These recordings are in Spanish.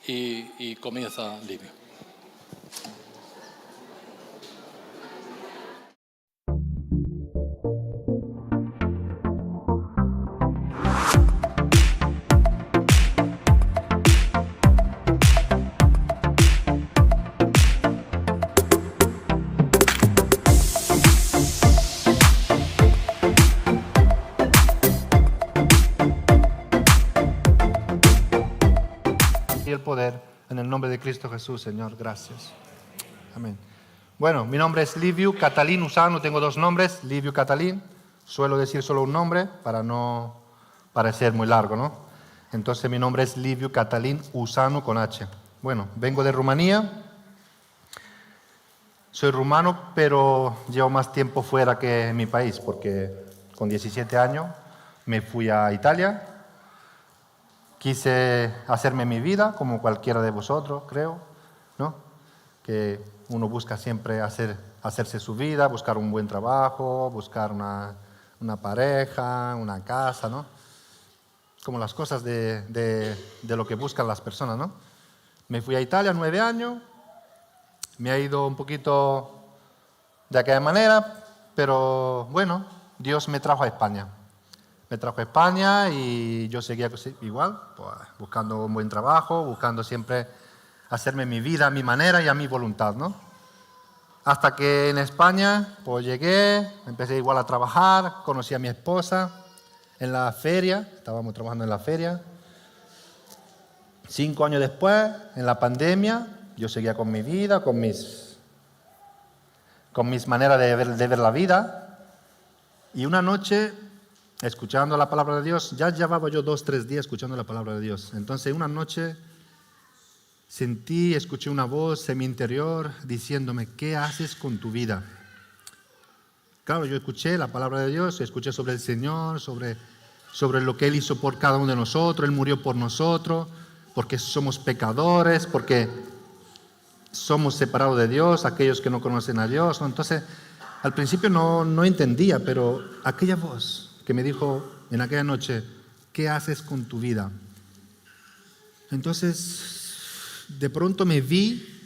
y comienza Livio. Y el poder, en el nombre de Cristo Jesús, Señor, gracias. Amén. Bueno, mi nombre es Liviu Catalín Usanu, tengo dos nombres, Liviu Catalín. Suelo decir solo un nombre para no parecer muy largo, ¿no? Entonces mi nombre es Liviu Catalín Usanu con H. Bueno, vengo de Rumanía. Soy rumano, pero llevo más tiempo fuera que en mi país, porque con 17 años me fui a Italia. Quise hacerme mi vida, como cualquiera de vosotros, creo, ¿no? Que uno busca siempre hacerse su vida, buscar un buen trabajo, buscar una pareja, una casa, ¿no? Como las cosas de lo que buscan las personas, ¿no? Me fui a Italia 9 años, me ha ido un poquito de aquella manera, pero bueno, Dios me trajo a España. Me trajo a España y yo seguía igual, pues, buscando un buen trabajo, buscando siempre hacerme mi vida a mi manera y a mi voluntad, ¿no? Hasta que en España, pues llegué, empecé igual a trabajar, conocí a mi esposa en la feria, estábamos trabajando en la feria. 5 años después, en la pandemia, yo seguía con mi vida, con mis maneras de ver la vida. Y una noche, escuchando la palabra de Dios, ya llevaba yo 2 o 3 días escuchando la palabra de Dios. Entonces una noche escuché una voz en mi interior diciéndome, ¿qué haces con tu vida? Claro, yo escuché la palabra de Dios, escuché sobre el Señor, sobre lo que Él hizo por cada uno de nosotros. Él murió por nosotros, porque somos pecadores, porque somos separados de Dios, aquellos que no conocen a Dios, ¿no? Entonces, al principio no entendía, pero aquella voz que me dijo en aquella noche, ¿qué haces con tu vida? Entonces, de pronto me vi,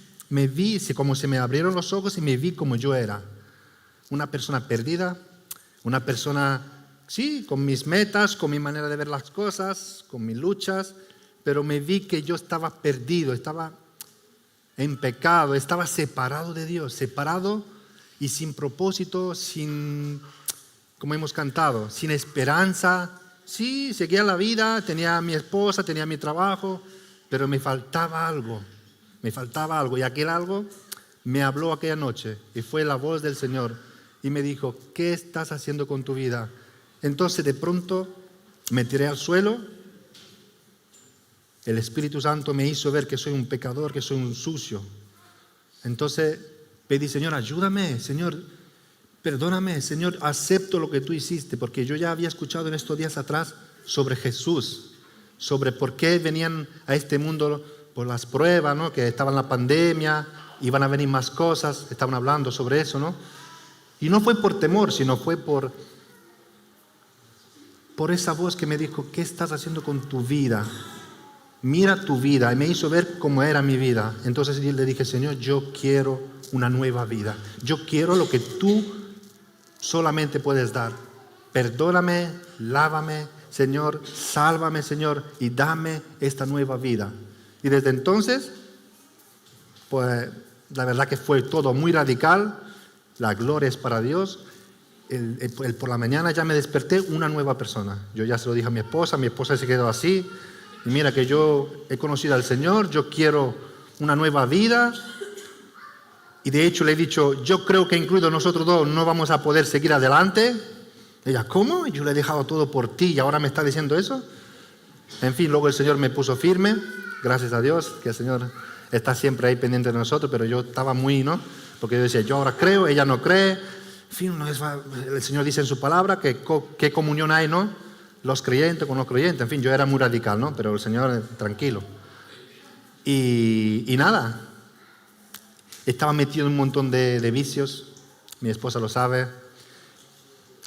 como se me abrieron los ojos y me vi como yo era. Una persona perdida, una persona, sí, con mis metas, con mi manera de ver las cosas, con mis luchas, pero me vi que yo estaba perdido, estaba en pecado, estaba separado de Dios, separado y sin propósito, como hemos cantado, sin esperanza. Sí, seguía la vida, tenía a mi esposa, tenía mi trabajo, pero me faltaba algo. Y aquel algo me habló aquella noche y fue la voz del Señor y me dijo, ¿qué estás haciendo con tu vida? Entonces de pronto me tiré al suelo, el Espíritu Santo me hizo ver que soy un pecador, que soy un sucio. Entonces pedí, Señor, ayúdame, Señor, perdóname, Señor, acepto lo que tú hiciste, porque yo ya había escuchado en estos días atrás sobre Jesús, sobre por qué venían a este mundo por las pruebas, ¿no? Que estaba en la pandemia, iban a venir más cosas, estaban hablando sobre eso, ¿no? Y no fue por temor, sino fue por esa voz que me dijo, ¿qué estás haciendo con tu vida? Mira tu vida. Y me hizo ver cómo era mi vida. Entonces yo le dije, Señor, yo quiero una nueva vida. Yo quiero lo que tú solamente puedes dar. Perdóname, lávame, Señor, sálvame, Señor, y dame esta nueva vida. Y desde entonces, pues la verdad que fue todo muy radical. La gloria es para Dios. Por la mañana ya me desperté una nueva persona. Yo ya se lo dije a mi esposa se quedó así. Y mira que yo he conocido al Señor, yo quiero una nueva vida. Y de hecho le he dicho, yo creo que incluido nosotros dos no vamos a poder seguir adelante. Ella, ¿cómo? Yo le he dejado todo por ti y ahora me está diciendo eso. En fin, luego el Señor me puso firme, gracias a Dios, que el Señor está siempre ahí pendiente de nosotros, pero yo estaba muy, ¿no? Porque yo decía, yo ahora creo, ella no cree. En fin, el Señor dice en su palabra que qué comunión hay, ¿no? Los creyentes con los creyentes. En fin, yo era muy radical, ¿no? Pero el Señor, tranquilo. Y nada, estaba metido en un montón de vicios, mi esposa lo sabe.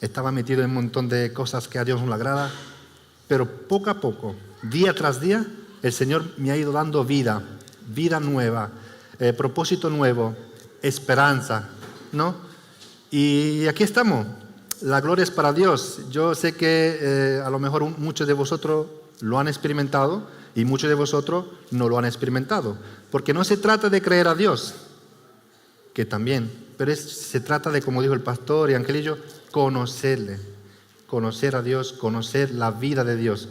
Estaba metido en un montón de cosas que a Dios no le agrada. Pero poco a poco, día tras día, el Señor me ha ido dando vida, vida nueva, propósito nuevo, esperanza, ¿no? Y aquí estamos. La gloria es para Dios. Yo sé que a lo mejor muchos de vosotros lo han experimentado y muchos de vosotros no lo han experimentado. Porque no se trata de creer a Dios, que también, pero se trata de, como dijo el pastor y Angelillo, conocerle, conocer a Dios, conocer la vida de Dios.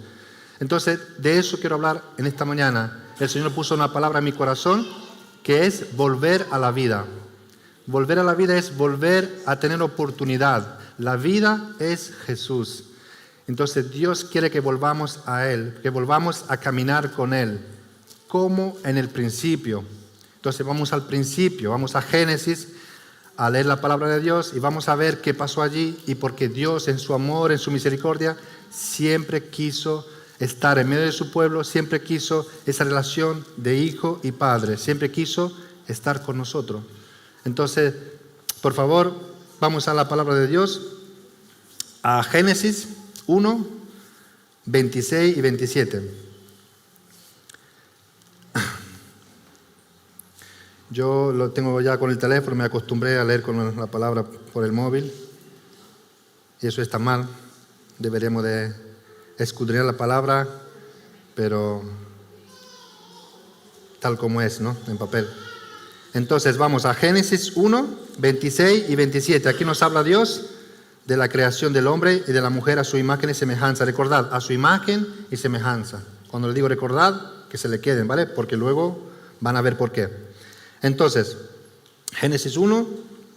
Entonces, de eso quiero hablar en esta mañana. El Señor puso una palabra en mi corazón que es volver a la vida. Volver a la vida es volver a tener oportunidad. La vida es Jesús. Entonces Dios quiere que volvamos a Él, que volvamos a caminar con Él, como en el principio. Entonces vamos al principio, vamos a Génesis, a leer la palabra de Dios y vamos a ver qué pasó allí y porque Dios en su amor, en su misericordia, siempre quiso estar en medio de su pueblo, siempre quiso esa relación de hijo y padre, siempre quiso estar con nosotros. Entonces, por favor, vamos a la palabra de Dios, a Génesis 1, 26 y 27. Yo lo tengo ya con el teléfono, me acostumbré a leer con la palabra por el móvil y eso está mal. Deberíamos de escudriñar la palabra, pero tal como es, ¿no? En papel. Entonces vamos a Génesis 1, 26 y 27. Aquí nos habla Dios de la creación del hombre y de la mujer a su imagen y semejanza. Recordad, a su imagen y semejanza. Cuando le digo recordad, que se le queden, ¿vale? Porque luego van a ver por qué. Entonces, Génesis 1,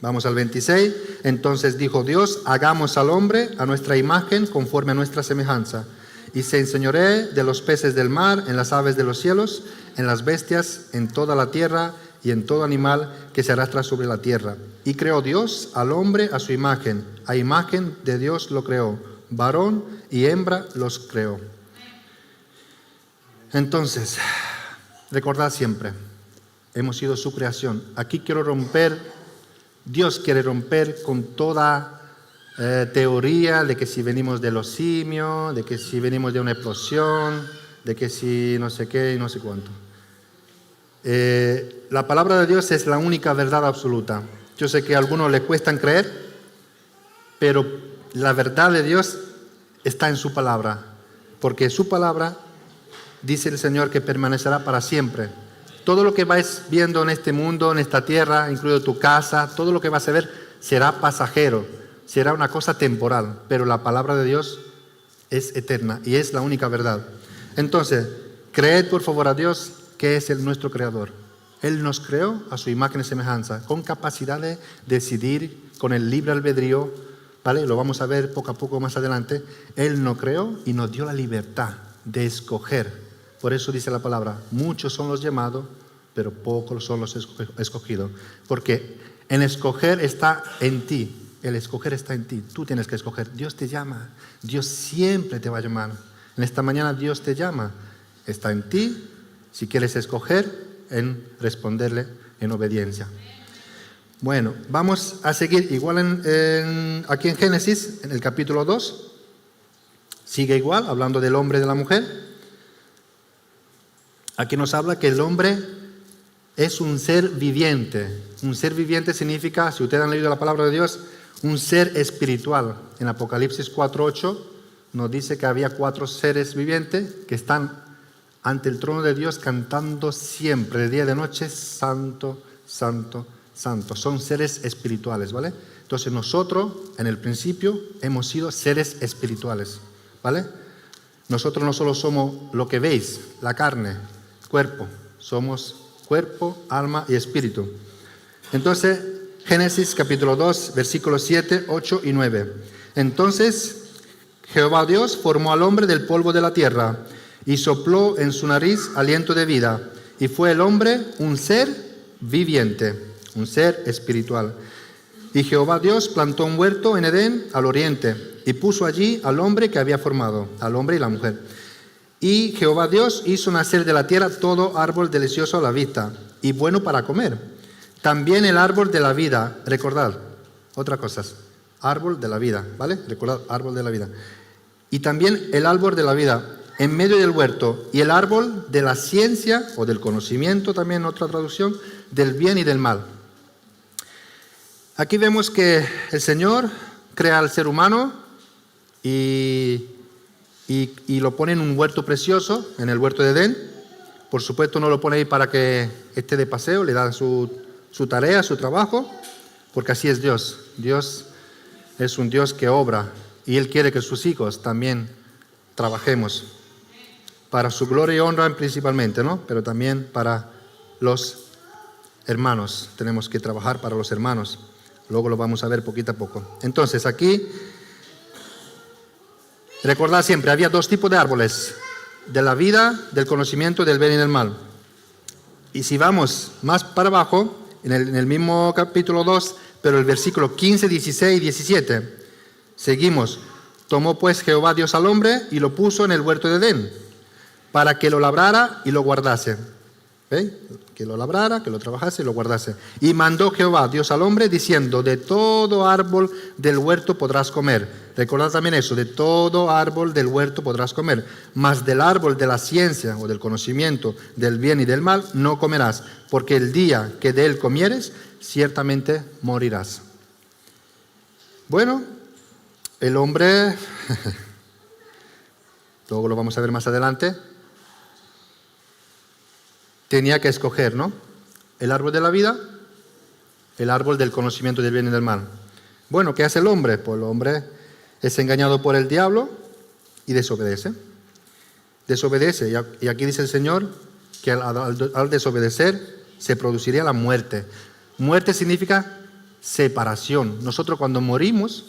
vamos al 26. Entonces dijo Dios, hagamos al hombre a nuestra imagen conforme a nuestra semejanza. Y se enseñoree de los peces del mar, en las aves de los cielos, en las bestias, en toda la tierra y en todo animal que se arrastra sobre la tierra. Y creó Dios al hombre a su imagen. A imagen de Dios lo creó. Varón y hembra los creó. Entonces, recordad siempre, hemos sido su creación. Aquí quiero romper, Dios quiere romper con toda teoría de que si venimos de los simios, de que si venimos de una explosión, de que si no sé qué y no sé cuánto. La palabra de Dios es la única verdad absoluta. Yo sé que a algunos les cuesta creer, pero la verdad de Dios está en su palabra, porque su palabra dice el Señor que permanecerá para siempre. Todo lo que vais viendo en este mundo, en esta tierra, incluido tu casa, todo lo que vas a ver será pasajero, será una cosa temporal, pero la palabra de Dios es eterna y es la única verdad. Entonces, creed por favor a Dios que es nuestro creador. Él nos creó a su imagen y semejanza, con capacidad de decidir, con el libre albedrío, ¿vale? Lo vamos a ver poco a poco más adelante. Él nos creó y nos dio la libertad de escoger. Por eso dice la palabra, muchos son los llamados, pero pocos son los escogidos. Porque en escoger está en ti, el escoger está en ti, tú tienes que escoger. Dios te llama, Dios siempre te va a llamar. En esta mañana Dios te llama, está en ti, si quieres escoger, en responderle en obediencia. Bueno, vamos a seguir igual aquí en Génesis, en el capítulo 2, sigue igual, hablando del hombre y de la mujer. Aquí nos habla que el hombre es un ser viviente. Un ser viviente significa, si ustedes han leído la palabra de Dios, un ser espiritual. En Apocalipsis 4:8 nos dice que había 4 seres vivientes que están ante el trono de Dios cantando siempre, de día y de noche, santo, santo, santo. Son seres espirituales, ¿vale? Entonces nosotros, en el principio, hemos sido seres espirituales, ¿vale? Nosotros no solo somos lo que veis, la carne, cuerpo, somos cuerpo, alma y espíritu. Entonces, Génesis capítulo 2, versículos 7, 8 y 9. Entonces, Jehová Dios formó al hombre del polvo de la tierra y sopló en su nariz aliento de vida, y fue el hombre un ser viviente, un ser espiritual. Y Jehová Dios plantó un huerto en Edén al oriente, y puso allí al hombre que había formado, al hombre y la mujer. Y Jehová Dios hizo nacer de la tierra todo árbol delicioso a la vista, y bueno para comer. También el árbol de la vida, recordad, otra cosa, árbol de la vida, ¿vale? Recordad, árbol de la vida. Y también el árbol de la vida, en medio del huerto, y el árbol de la ciencia, o del conocimiento también, otra traducción, del bien y del mal. Aquí vemos que el Señor crea al ser humano y lo pone en un huerto precioso, en el huerto de Edén. Por supuesto no lo pone ahí para que esté de paseo, le da su tarea, su trabajo, porque así es Dios. Dios es un Dios que obra y Él quiere que sus hijos también trabajemos para su gloria y honra principalmente, ¿no? Pero también para los hermanos. Tenemos que trabajar para los hermanos. Luego lo vamos a ver poquito a poco. Entonces aquí, recordad siempre, había dos tipos de árboles: de la vida, del conocimiento, del bien y del mal. Y si vamos más para abajo, en el mismo capítulo 2, pero el versículo 15, 16 y 17, seguimos. Tomó pues Jehová Dios al hombre y lo puso en el huerto de Edén, para que lo labrara y lo guardase. ¿Veis? Que lo labrara, que lo trabajase y lo guardase. Y mandó Jehová Dios al hombre diciendo: de todo árbol del huerto podrás comer. Recordad también eso, de todo árbol del huerto podrás comer, mas del árbol de la ciencia o del conocimiento del bien y del mal no comerás, porque el día que de él comieres, ciertamente morirás. Bueno, el hombre, luego lo vamos a ver más adelante, tenía que escoger, ¿no? El árbol de la vida, el árbol del conocimiento del bien y del mal. Bueno, ¿qué hace el hombre? Pues el hombre es engañado por el diablo y desobedece. Desobedece. Y aquí dice el Señor que al desobedecer se produciría la muerte. Muerte significa separación. Nosotros cuando morimos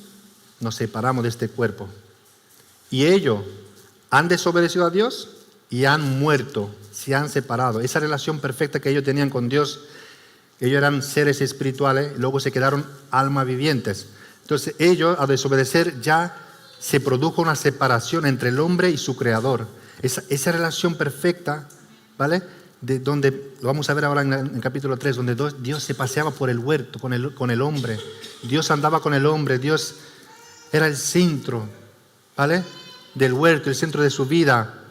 nos separamos de este cuerpo. Y ellos han desobedecido a Dios y han muerto, se han separado. Esa relación perfecta que ellos tenían con Dios, ellos eran seres espirituales y luego se quedaron almas vivientes. Entonces ellos, al desobedecer, ya se produjo una separación entre el hombre y su creador. Esa relación perfecta, ¿vale? De donde, lo vamos a ver ahora en el capítulo 3, donde Dios se paseaba por el huerto con el hombre. Dios andaba con el hombre, Dios era el centro, ¿vale? Del huerto, el centro de su vida.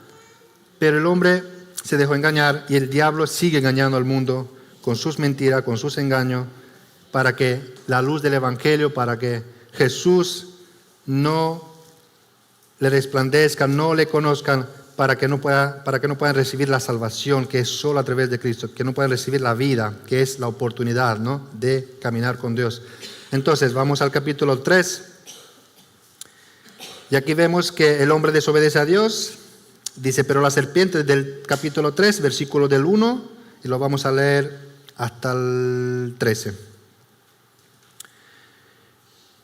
Pero el hombre se dejó engañar y el diablo sigue engañando al mundo con sus mentiras, con sus engaños, para que la luz del Evangelio, para que Jesús no le resplandezca, no le conozcan, para que no puedan recibir la salvación que es solo a través de Cristo, que no puedan recibir la vida, que es la oportunidad, ¿no?, de caminar con Dios. Entonces, vamos al capítulo 3. Y aquí vemos que el hombre desobedece a Dios. Dice, pero la serpiente, del capítulo 3, versículo del 1, y lo vamos a leer hasta el 13.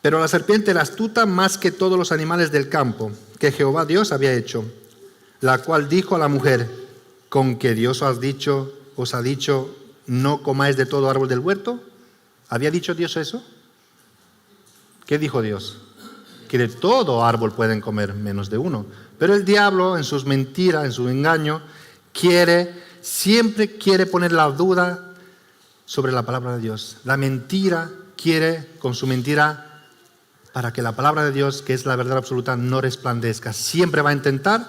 Pero la serpiente era astuta más que todos los animales del campo que Jehová Dios había hecho, la cual dijo a la mujer: ¿con que Dios os ha dicho, no comáis de todo árbol del huerto? ¿Había dicho Dios eso? ¿Qué dijo Dios? Que de todo árbol pueden comer, menos de uno. Pero el diablo, en sus mentiras, en su engaño, siempre quiere poner la duda sobre la palabra de Dios. La mentira quiere, con su mentira, para que la palabra de Dios, que es la verdad absoluta, no resplandezca. Siempre va a intentar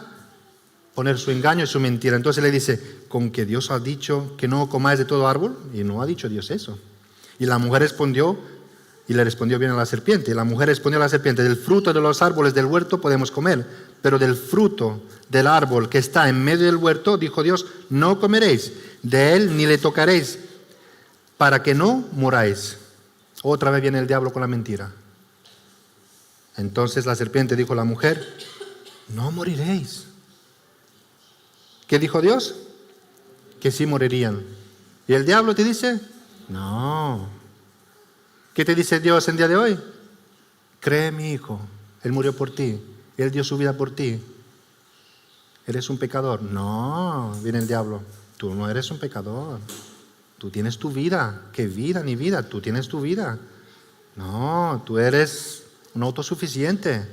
poner su engaño y su mentira. Entonces le dice, ¿con que Dios ha dicho que no comáis de todo árbol? Y no ha dicho Dios eso. Y la mujer respondió, y le respondió bien a la serpiente. Y la mujer respondió a la serpiente: del fruto de los árboles del huerto podemos comer, pero del fruto del árbol que está en medio del huerto, dijo Dios, no comeréis de él ni le tocaréis, para que no moráis. Otra vez viene el diablo con la mentira. Entonces la serpiente dijo a la mujer: no moriréis. ¿Qué dijo Dios? Que sí morirían. ¿Y el diablo te dice? No. ¿Qué te dice Dios en día de hoy? Cree en mi hijo, él murió por ti, él dio su vida por ti. ¿Eres un pecador? No, viene el diablo. Tú no eres un pecador. Tú tienes tu vida. ¿Qué vida ni vida? Tú tienes tu vida. No, tú eres un autosuficiente.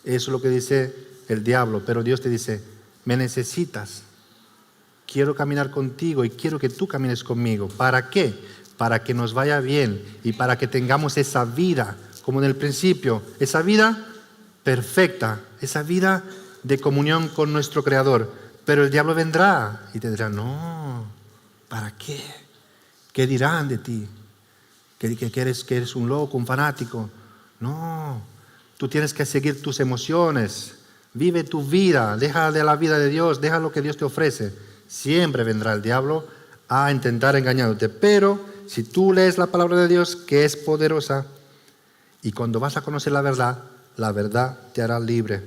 Eso es lo que dice el diablo. Pero Dios te dice, me necesitas. Quiero caminar contigo y quiero que tú camines conmigo. ¿Para qué? Para que nos vaya bien y para que tengamos esa vida, como en el principio, esa vida perfecta, esa vida de comunión con nuestro Creador. Pero el diablo vendrá y te dirá, no, ¿para qué? ¿Qué dirán de ti? Que eres un loco, un fanático. No, tú tienes que seguir tus emociones. Vive tu vida, deja de la vida de Dios, deja lo que Dios te ofrece. Siempre vendrá el diablo a intentar engañarte. Pero si tú lees la palabra de Dios, que es poderosa, y cuando vas a conocer la verdad te hará libre.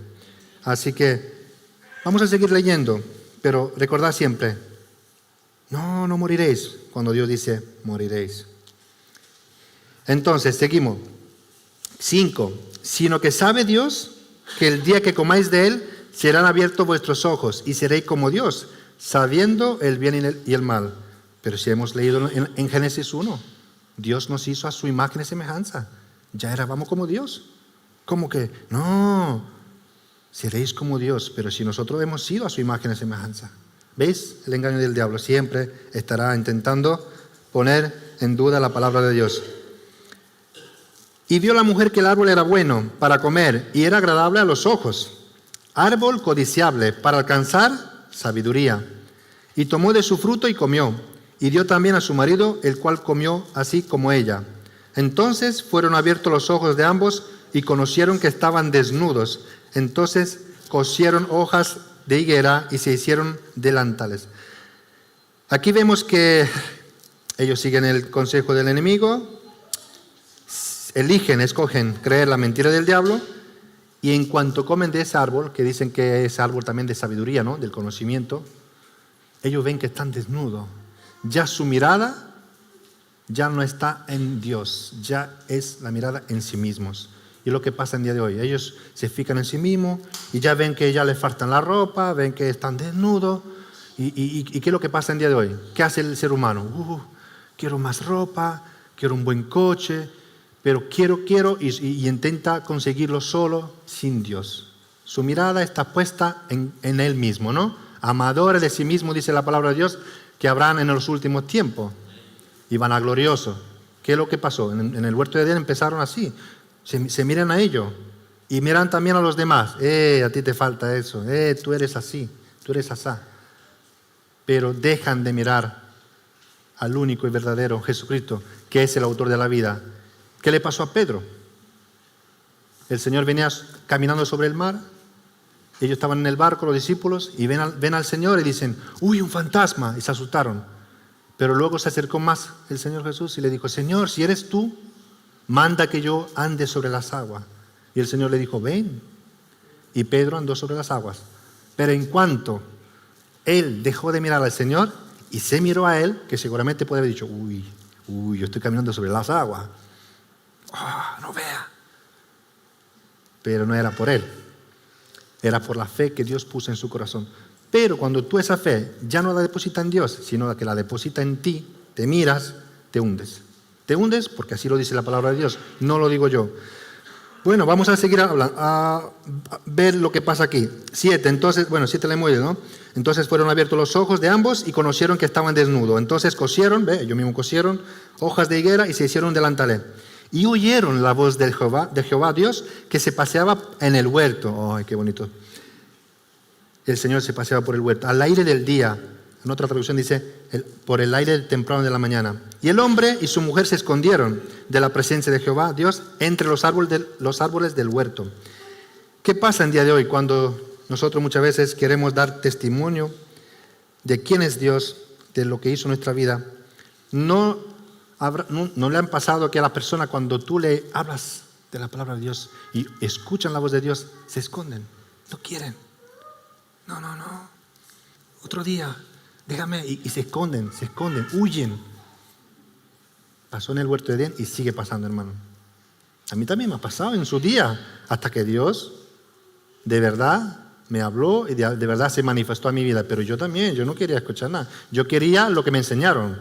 Así que vamos a seguir leyendo, pero recordad siempre, no moriréis cuando Dios dice moriréis. Entonces, seguimos. 5. Sino que sabe Dios que el día que comáis de él serán abiertos vuestros ojos y seréis como Dios, sabiendo el bien y el mal. Pero si hemos leído en Génesis 1, Dios nos hizo a su imagen y semejanza. Ya éramos como Dios. ¿Cómo que? No, seréis como Dios, pero si nosotros hemos sido a su imagen y semejanza. ¿Veis? El engaño del diablo siempre estará intentando poner en duda la palabra de Dios. Y vio la mujer que el árbol era bueno para comer y era agradable a los ojos, árbol codiciable para alcanzar sabiduría. Y tomó de su fruto y comió, y dio también a su marido, el cual comió así como ella. Entonces fueron abiertos los ojos de ambos y conocieron que estaban desnudos. Entonces cosieron hojas de higuera y se hicieron delantales. Aquí vemos que ellos siguen el consejo del enemigo, escogen creer la mentira del diablo, y en cuanto comen de ese árbol, que dicen que es árbol también de sabiduría, ¿no? Del conocimiento, ellos ven que están desnudos. Ya su mirada ya no está en Dios, ya es la mirada en sí mismos. Y lo que pasa en el día de hoy, ellos se fijan en sí mismos y ya ven que ya les faltan la ropa, ven que están desnudos. ¿Y qué es lo que pasa en el día de hoy? ¿Qué hace el ser humano? Quiero más ropa, quiero un buen coche, pero quiero y intenta conseguirlo solo sin Dios. Su mirada está puesta en él mismo, ¿no? Amadores de sí mismo, dice la palabra de Dios, que habrán en los últimos tiempos. Y vanagloriosos. ¿Qué es lo que pasó? En el huerto de Edén empezaron así. Se miran a ellos y miran también a los demás. A ti te falta eso. Tú eres así, tú eres asá. Pero dejan de mirar al único y verdadero Jesucristo, que es el autor de la vida. ¿Qué le pasó a Pedro? El Señor venía caminando sobre el mar. Ellos estaban en el barco, los discípulos, y ven al Señor y dicen, ¡uy, un fantasma! Y se asustaron. Pero luego se acercó más el Señor Jesús y le dijo, Señor, si eres tú, manda que yo ande sobre las aguas. Y el Señor le dijo, ven. Y Pedro andó sobre las aguas. Pero en cuanto él dejó de mirar al Señor y se miró a él, que seguramente puede haber dicho, uy, yo estoy caminando sobre las aguas. No vea. Pero no era por él. Era por la fe que Dios puso en su corazón. Pero cuando tú esa fe ya no la depositas en Dios, sino que la deposita en ti, te miras, te hundes. Te hundes porque así lo dice la palabra de Dios, no lo digo yo. Bueno, vamos a seguir a ver lo que pasa aquí. 7, entonces, 7 le mueve, ¿no? Entonces fueron abiertos los ojos de ambos y conocieron que estaban desnudos. Entonces cosieron, ellos mismos cosieron hojas de higuera y se hicieron delantales. Y oyeron la voz de Jehová Dios, que se paseaba en el huerto. ¡Ay, qué bonito! El Señor se paseaba por el huerto, al aire del día. En otra traducción dice, por el aire temprano de la mañana. Y el hombre y su mujer se escondieron de la presencia de Jehová Dios entre los árboles del huerto. ¿Qué pasa en el día de hoy cuando nosotros muchas veces queremos dar testimonio de quién es Dios, de lo que hizo en nuestra vida? No le han pasado que a la persona cuando tú le hablas de la palabra de Dios y escuchan la voz de Dios, se esconden, no quieren. No. Otro día, déjame, y se esconden, huyen. Pasó en el huerto de Edén y sigue pasando, hermano. A mí también me ha pasado en su día, hasta que Dios de verdad me habló y de verdad se manifestó a mi vida. Pero yo no quería escuchar nada. Yo quería lo que me enseñaron.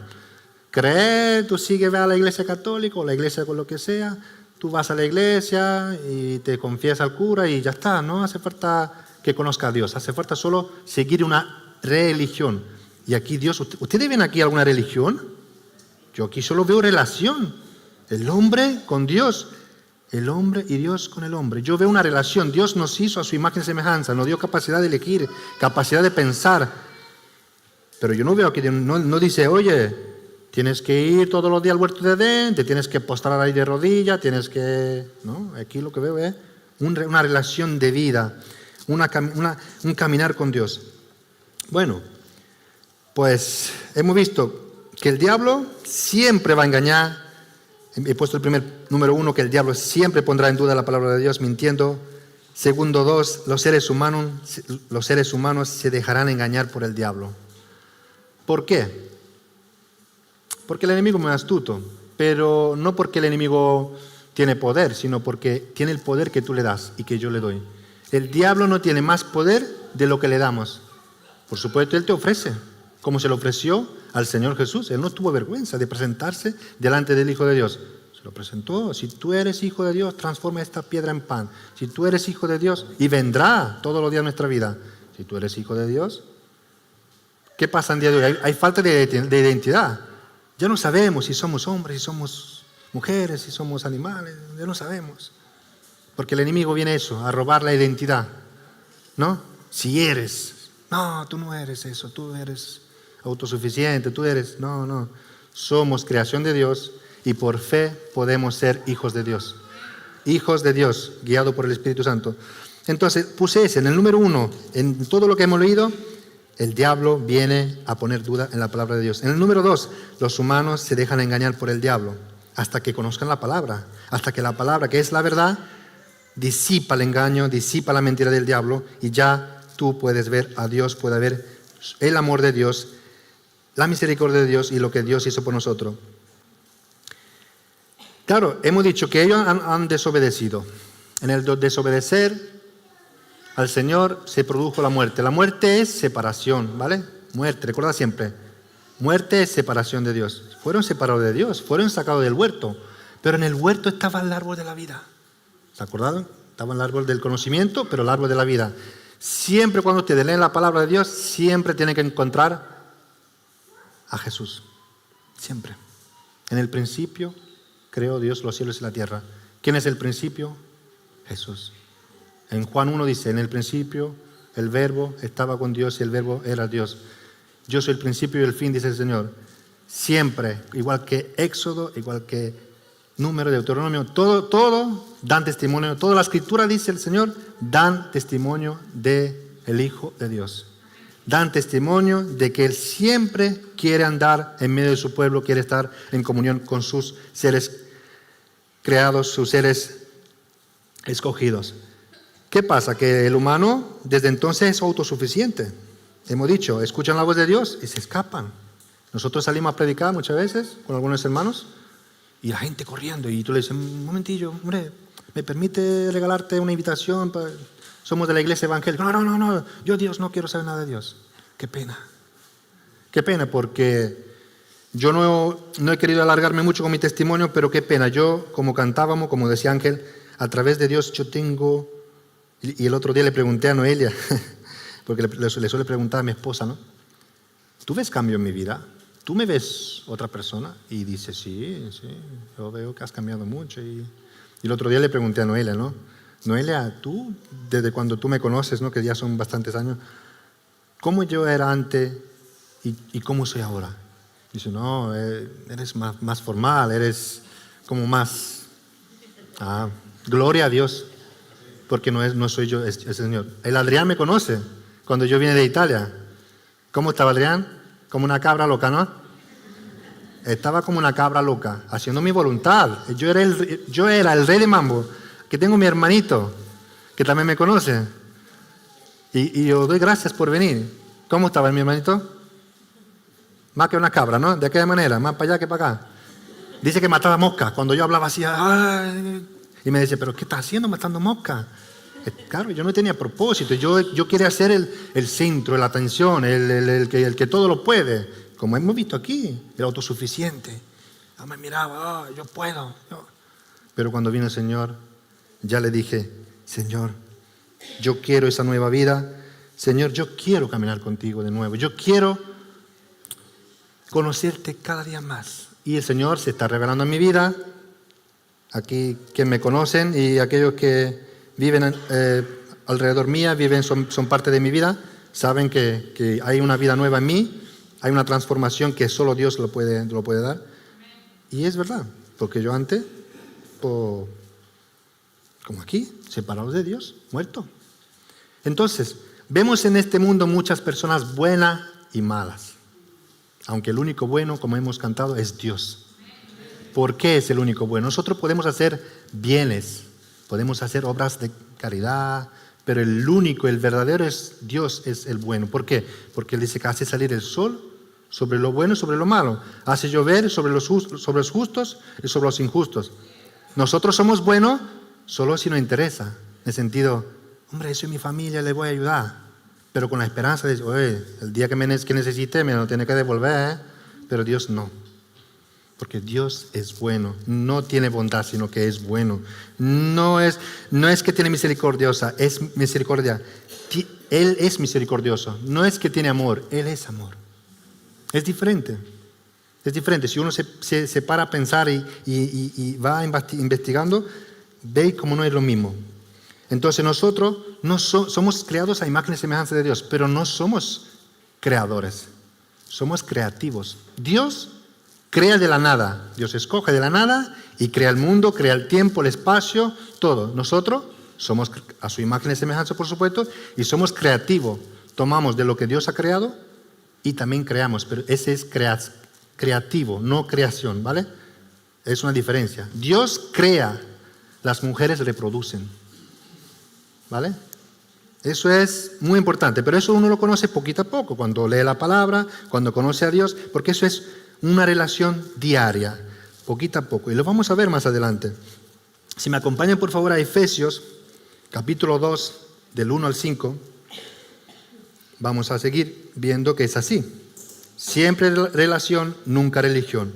Creer, tú ve a la iglesia católica o la iglesia con lo que sea. Tú vas a la iglesia y te confiesas al cura y ya está. No hace falta que conozca a Dios. Hace falta solo seguir una religión. Y aquí Dios, ¿ustedes ven aquí alguna religión? Yo aquí solo veo relación. El hombre con Dios. El hombre y Dios con el hombre. Yo veo una relación. Dios nos hizo a su imagen y semejanza, nos dio capacidad de elegir, capacidad de pensar. Pero yo no veo que no dice, oye, tienes que ir todos los días al huerto de Edén, te tienes que postrar ahí de rodillas, tienes que... No, aquí lo que veo es una relación de vida, un caminar con Dios. Bueno, pues hemos visto que el diablo siempre va a engañar. He puesto el primer número 1, que el diablo siempre pondrá en duda la palabra de Dios mintiendo. Segundo 2, los seres humanos se dejarán engañar por el diablo. ¿Por qué? Porque el enemigo es muy astuto, pero no porque el enemigo tiene poder, sino porque tiene el poder que tú le das y que yo le doy. El diablo no tiene más poder de lo que le damos. Por supuesto, él te ofrece, como se lo ofreció al Señor Jesús. Él no tuvo vergüenza de presentarse delante del Hijo de Dios. Se lo presentó. Si tú eres hijo de Dios, transforma esta piedra en pan. Si tú eres hijo de Dios, y vendrá todos los días de nuestra vida. Si tú eres hijo de Dios, ¿qué pasa en día de hoy? Hay falta de identidad. Ya no sabemos si somos hombres, si somos mujeres, si somos animales. Ya no sabemos. Porque el enemigo viene a robar la identidad. ¿No? Si eres. No, tú no eres eso, tú eres autosuficiente, tú eres... No. Somos creación de Dios y por fe podemos ser hijos de Dios. Hijos de Dios, guiados por el Espíritu Santo. Entonces, puse ese, en el número 1, en todo lo que hemos leído, el diablo viene a poner duda en la palabra de Dios. En el número 2, los humanos se dejan engañar por el diablo hasta que conozcan la palabra, hasta que la palabra, que es la verdad, disipa el engaño, disipa la mentira del diablo y ya tú puedes ver a Dios, puedes ver el amor de Dios, la misericordia de Dios y lo que Dios hizo por nosotros. Claro, hemos dicho que ellos han desobedecido. En el desobedecer al Señor se produjo la muerte. La muerte es separación, ¿vale? Muerte, recuerda siempre. Muerte es separación de Dios. Fueron separados de Dios, fueron sacados del huerto. Pero en el huerto estaba el árbol de la vida. ¿Se acordaron? Estaba el árbol del conocimiento, pero el árbol de la vida. Siempre cuando ustedes leen la palabra de Dios, siempre tienen que encontrar a Jesús. Siempre. En el principio creó Dios los cielos y la tierra. ¿Quién es el principio? Jesús. En Juan 1 dice, en el principio el verbo estaba con Dios y el verbo era Dios. Yo soy el principio y el fin, dice el Señor. Siempre, igual que Éxodo, igual que Número, Deuteronomio, todo dan testimonio. Toda la Escritura, dice el Señor, dan testimonio del Hijo de Dios. Dan testimonio de que Él siempre quiere andar en medio de su pueblo, quiere estar en comunión con sus seres creados, sus seres escogidos. ¿Qué pasa? Que el humano desde entonces es autosuficiente. Hemos dicho, escuchan la voz de Dios y se escapan. Nosotros salimos a predicar muchas veces con algunos hermanos y la gente corriendo y tú le dices, un momentillo, hombre, ¿me permite regalarte una invitación? Somos de la iglesia evangélica. No, yo Dios no quiero saber nada de Dios. Qué pena. Qué pena porque yo no he querido alargarme mucho con mi testimonio, pero qué pena. Yo, como cantábamos, como decía Ángel, a través de Dios yo tengo... Y el otro día le pregunté a Noelia, porque le suele preguntar a mi esposa, ¿no? ¿Tú ves cambio en mi vida? ¿Tú me ves otra persona? Y dice, sí, yo veo que has cambiado mucho. Y el otro día le pregunté a Noelia, ¿no? Noelia, tú, desde cuando tú me conoces, ¿no? Que ya son bastantes años, ¿cómo yo era antes y cómo soy ahora? Dice, no, eres más formal, eres como más... gloria a Dios. Porque no soy yo, es el Señor. El Adrián me conoce cuando yo vine de Italia. ¿Cómo estaba Adrián? Como una cabra loca, ¿no? Estaba como una cabra loca, haciendo mi voluntad. Yo era el rey de mambo, que tengo mi hermanito, que también me conoce. Y yo doy gracias por venir. ¿Cómo estaba mi hermanito? Más que una cabra, ¿no? De aquella manera, más para allá que para acá. Dice que mataba moscas. Cuando yo hablaba así, ¡ay! Y me dice, ¿pero qué estás haciendo matando moscas? Claro, yo no tenía propósito. Yo quería ser el centro, la atención, el que todo lo puede. Como hemos visto aquí, el autosuficiente. Me miraba, yo puedo. Pero cuando vino el Señor, ya le dije, Señor, yo quiero esa nueva vida. Señor, yo quiero caminar contigo de nuevo. Yo quiero conocerte cada día más. Y el Señor se está revelando en mi vida. Aquí quien me conocen y aquellos que viven alrededor mía, son parte de mi vida, saben que hay una vida nueva en mí, hay una transformación que solo Dios lo puede dar. Y es verdad, porque yo antes, como aquí, separado de Dios, muerto. Entonces, vemos en este mundo muchas personas buenas y malas. Aunque el único bueno, como hemos cantado, es Dios. ¿Por qué es el único bueno? Nosotros podemos hacer bienes, podemos hacer obras de caridad, pero el único, el verdadero es Dios, es el bueno. ¿Por qué? Porque Él dice que hace salir el sol sobre lo bueno y sobre lo malo. Hace llover sobre los justos y sobre los injustos. Nosotros somos buenos solo si nos interesa. En el sentido, hombre, soy mi familia, le voy a ayudar. Pero con la esperanza de, oye, el día que necesite me lo tiene que devolver, ¿eh? Pero Dios no. Porque Dios es bueno, no tiene bondad, sino que es bueno. No es que tiene misericordiosa, es misericordia. Él es misericordioso, no es que tiene amor, Él es amor. Es diferente. Es diferente. Si uno se para a pensar y va investigando, ve cómo no es lo mismo. Entonces nosotros no somos creados a imagen y semejanza de Dios, pero no somos creadores, somos creativos. Dios crea de la nada, Dios escoge de la nada y crea el mundo, crea el tiempo, el espacio, todo. Nosotros somos a su imagen y semejanza, por supuesto, y somos creativos. Tomamos de lo que Dios ha creado y también creamos, pero ese es creativo, no creación, ¿vale? Es una diferencia. Dios crea, las mujeres reproducen, ¿vale? Eso es muy importante, pero eso uno lo conoce poquito a poco, cuando lee la palabra, cuando conoce a Dios, porque eso es una relación diaria, poquito a poco, y lo vamos a ver más adelante. Si me acompañan por favor a Efesios, capítulo 2, del 1 al 5, vamos a seguir viendo que es así. Siempre relación, nunca religión.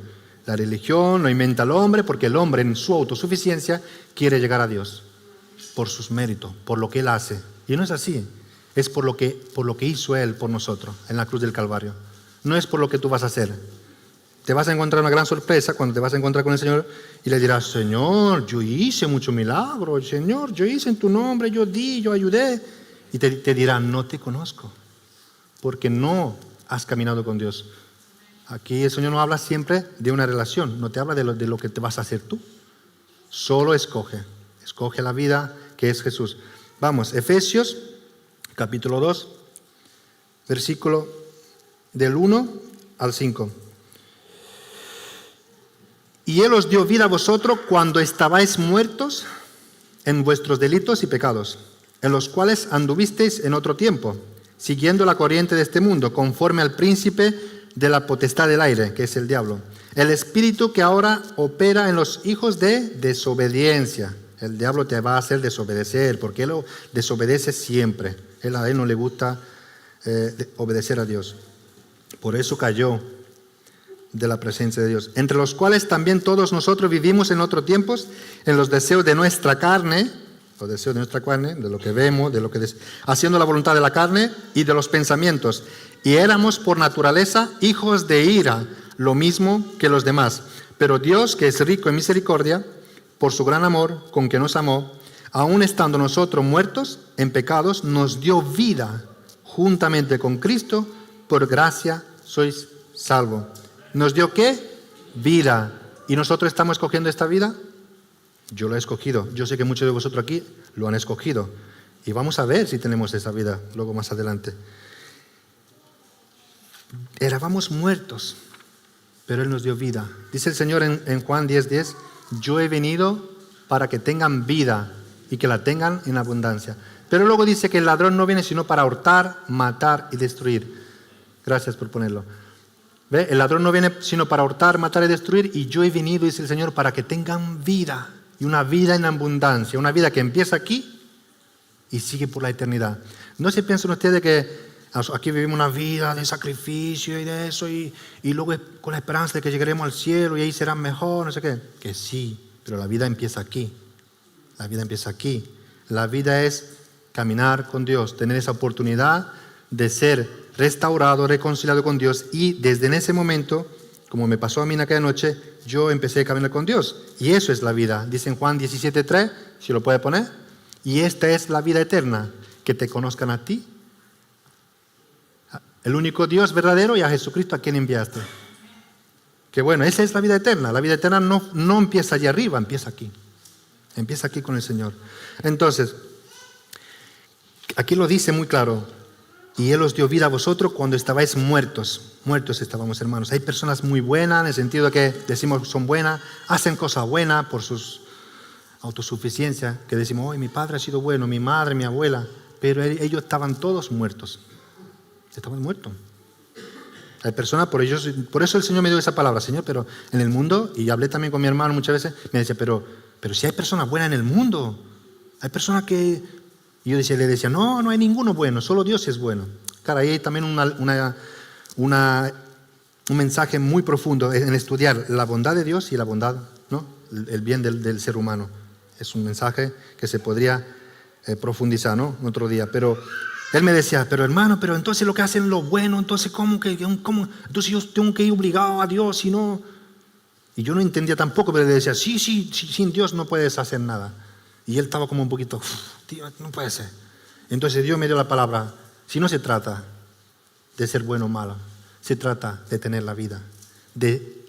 La religión lo inventa el hombre porque el hombre en su autosuficiencia quiere llegar a Dios por sus méritos, por lo que Él hace. Y no es así, es por lo que hizo Él por nosotros en la cruz del Calvario. No es por lo que tú vas a hacer. Te vas a encontrar una gran sorpresa cuando te vas a encontrar con el Señor y le dirás, Señor, yo hice mucho milagro, Señor, yo hice en tu nombre, yo di, yo ayudé. Y te dirá, no te conozco, porque no has caminado con Dios. Aquí el Señor no habla siempre de una relación, no te habla de lo que te vas a hacer tú. Solo escoge la vida que es Jesús. Vamos, Efesios, capítulo 2, versículo del 1 al 5. Y Él os dio vida a vosotros cuando estabais muertos en vuestros delitos y pecados, en los cuales anduvisteis en otro tiempo, siguiendo la corriente de este mundo, conforme al príncipe de la potestad del aire, que es el diablo, el espíritu que ahora opera en los hijos de desobediencia. El diablo te va a hacer desobedecer, porque él desobedece siempre. A él no le gusta obedecer a Dios. Por eso cayó de la presencia de Dios. Entre los cuales también todos nosotros vivimos en otros tiempos, en los deseos de nuestra carne, de lo que vemos, haciendo la voluntad de la carne y de los pensamientos. Y éramos por naturaleza hijos de ira, lo mismo que los demás. Pero Dios, que es rico en misericordia, por su gran amor con que nos amó, aun estando nosotros muertos en pecados, nos dio vida juntamente con Cristo, por gracia sois salvos. ¿Nos dio qué? Vida. ¿Y nosotros estamos escogiendo esta vida? Yo lo he escogido. Yo sé que muchos de vosotros aquí lo han escogido. Y vamos a ver si tenemos esa vida luego más adelante. Éramos muertos, pero Él nos dio vida. Dice el Señor en Juan 10:10, yo he venido para que tengan vida y que la tengan en abundancia. Pero luego dice que el ladrón no viene sino para hurtar, matar y destruir. Gracias por ponerlo. ¿Ve? El ladrón no viene sino para hurtar, matar y destruir, y yo he venido, dice el Señor, para que tengan vida, y una vida en abundancia, una vida que empieza aquí y sigue por la eternidad. No se piensen ustedes que aquí vivimos una vida de sacrificio y de eso, y luego con la esperanza de que llegaremos al cielo y ahí será mejor, no sé qué. Que sí, pero la vida empieza aquí. La vida empieza aquí. La vida es caminar con Dios, tener esa oportunidad de ser restaurado, reconciliado con Dios, y desde ese momento como me pasó a mí en aquella noche, yo empecé a caminar con Dios. Y eso es la vida. Dice en Juan 17:3, si lo puede poner. Y esta es la vida eterna, que te conozcan a ti, el único Dios verdadero, y a Jesucristo a quien enviaste. Que bueno, esa es la vida eterna. La vida eterna no empieza allá arriba, empieza aquí. Empieza aquí con el Señor. Entonces, aquí lo dice muy claro. Y Él os dio vida a vosotros cuando estabais muertos. Muertos estábamos, hermanos. Hay personas muy buenas, en el sentido de que decimos son buenas, hacen cosas buenas por sus autosuficiencia, que decimos, mi padre ha sido bueno, mi madre, mi abuela, pero ellos estaban todos muertos. Estaban muertos. Hay personas, por eso el Señor me dio esa palabra, Señor, pero en el mundo, y hablé también con mi hermano muchas veces, me decía, pero si hay personas buenas en el mundo, hay personas que... Y yo le decía, no hay ninguno bueno, solo Dios es bueno. Claro, ahí hay también un mensaje muy profundo en estudiar la bondad de Dios y la bondad, ¿no? El bien del ser humano. Es un mensaje que se podría profundizar, ¿no? Otro día. Pero él me decía, pero hermano, pero entonces lo que hacen lo bueno, entonces ¿cómo? Entonces yo tengo que ir obligado a Dios, si no... Y yo no entendía tampoco, pero le decía, sí, sin Dios no puedes hacer nada. Y él estaba como un poquito, tío, no puede ser. Entonces Dios me dio la palabra, si no se trata de ser bueno o malo, se trata de tener la vida, de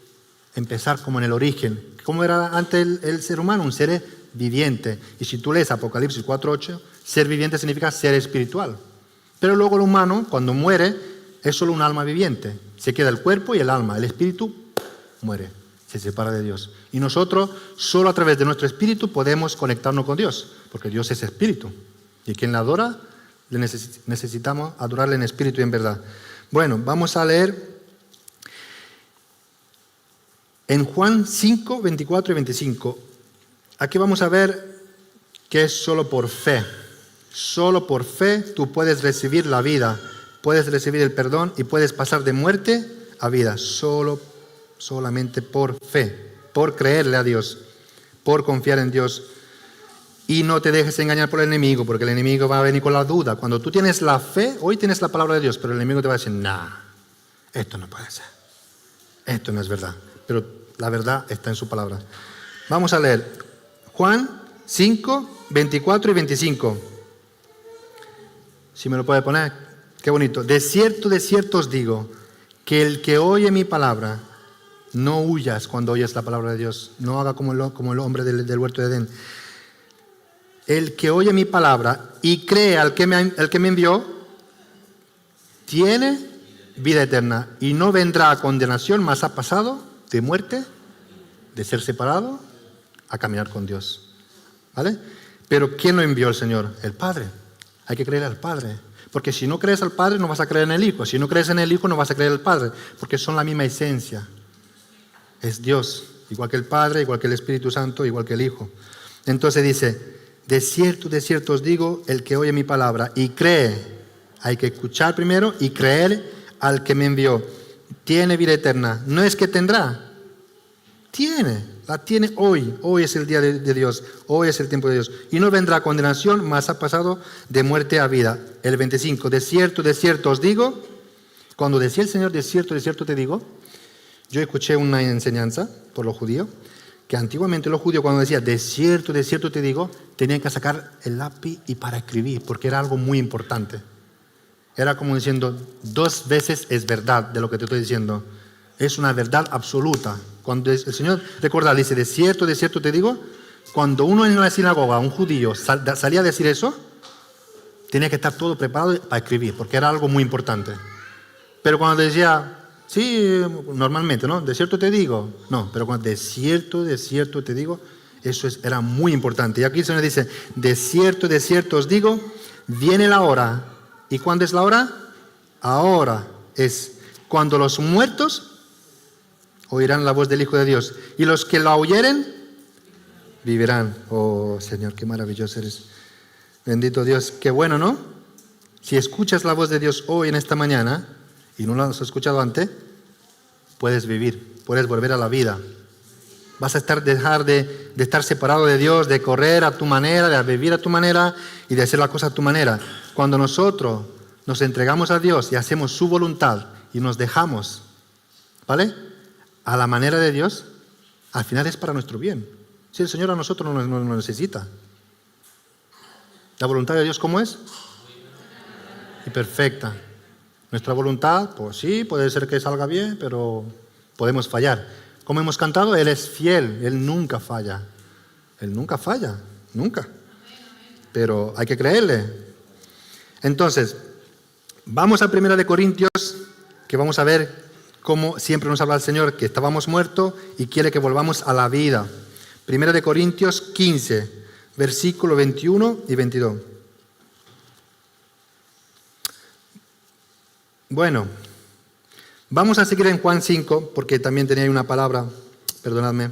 empezar como en el origen. ¿Cómo era antes el ser humano? Un ser viviente. Y si tú lees Apocalipsis 4:8, ser viviente significa ser espiritual. Pero luego el humano, cuando muere, es solo un alma viviente. Se queda el cuerpo y el alma. El espíritu muere, se separa de Dios. Y nosotros, solo a través de nuestro espíritu, podemos conectarnos con Dios, porque Dios es espíritu. Y quien le adora, necesitamos adorarle en espíritu y en verdad. Bueno, vamos a leer en Juan 5, 24 y 25. Aquí vamos a ver que es solo por fe. Solo por fe tú puedes recibir la vida, puedes recibir el perdón y puedes pasar de muerte a vida. Solamente por fe, por creerle a Dios, por confiar en Dios. Y no te dejes engañar por el enemigo, porque el enemigo va a venir con la duda. Cuando tú tienes la fe, hoy tienes la palabra de Dios, pero el enemigo te va a decir, esto no puede ser, esto no es verdad. Pero la verdad está en su palabra. Vamos a leer Juan 5, 24 y 25. Si me lo puede poner, qué bonito. De cierto os digo, que el que oye mi palabra, no huyas cuando oyes la palabra de Dios. No haga como el hombre del huerto de Edén. El que oye mi palabra y cree al que me envió, tiene vida eterna y no vendrá a condenación, mas ha pasado de muerte, de ser separado, a caminar con Dios. ¿Vale? Pero ¿quién lo envió el Señor? El Padre. Hay que creer al Padre. Porque si no crees al Padre, no vas a creer en el Hijo. Si no crees en el Hijo, no vas a creer en el Padre. Porque son la misma esencia. Es Dios, igual que el Padre, igual que el Espíritu Santo, igual que el Hijo. Entonces dice, de cierto os digo, el que oye mi palabra y cree, hay que escuchar primero y creer al que me envió, tiene vida eterna. No es que tendrá, la tiene hoy. Hoy es el día de Dios, hoy es el tiempo de Dios. Y no vendrá condenación, mas ha pasado de muerte a vida. El 25, de cierto os digo, cuando decía el Señor, de cierto te digo, yo escuché una enseñanza por los judíos, que antiguamente los judíos cuando decían de cierto te digo, tenían que sacar el lápiz y para escribir, porque era algo muy importante. Era como diciendo, 2 veces es verdad de lo que te estoy diciendo. Es una verdad absoluta. Cuando el Señor, recordad, dice, de cierto te digo, cuando uno en la sinagoga, un judío, salía a decir eso, tenía que estar todo preparado para escribir, porque era algo muy importante. Pero cuando decía, sí, normalmente, ¿no? De cierto te digo. No, pero cuando de cierto te digo, eso era muy importante. Y aquí el Señor dice, de cierto os digo, viene la hora. ¿Y cuándo es la hora? Ahora es cuando los muertos oirán la voz del Hijo de Dios. Y los que la oyeren, vivirán. Oh, Señor, qué maravilloso eres. Bendito Dios. Qué bueno, ¿no? Si escuchas la voz de Dios hoy en esta mañana, y no lo has escuchado antes, puedes vivir, puedes volver a la vida. Vas a dejar de estar separado de Dios, de correr a tu manera, de vivir a tu manera y de hacer las cosas a tu manera. Cuando nosotros nos entregamos a Dios y hacemos su voluntad y nos dejamos, ¿vale? a la manera de Dios, al final es para nuestro bien. Si el Señor a nosotros no nos necesita. ¿La voluntad de Dios cómo es? Y perfecta. Nuestra voluntad, pues sí, puede ser que salga bien, pero podemos fallar. Como hemos cantado, Él es fiel, Él nunca falla. Él nunca falla, nunca. Pero hay que creerle. Entonces, vamos a 1 Corintios, que vamos a ver cómo siempre nos habla el Señor, que estábamos muertos y quiere que volvamos a la vida. 1 Corintios 15, versículo 21 y 22. Bueno, vamos a seguir en Juan 5, porque también tenía ahí una palabra, perdonadme.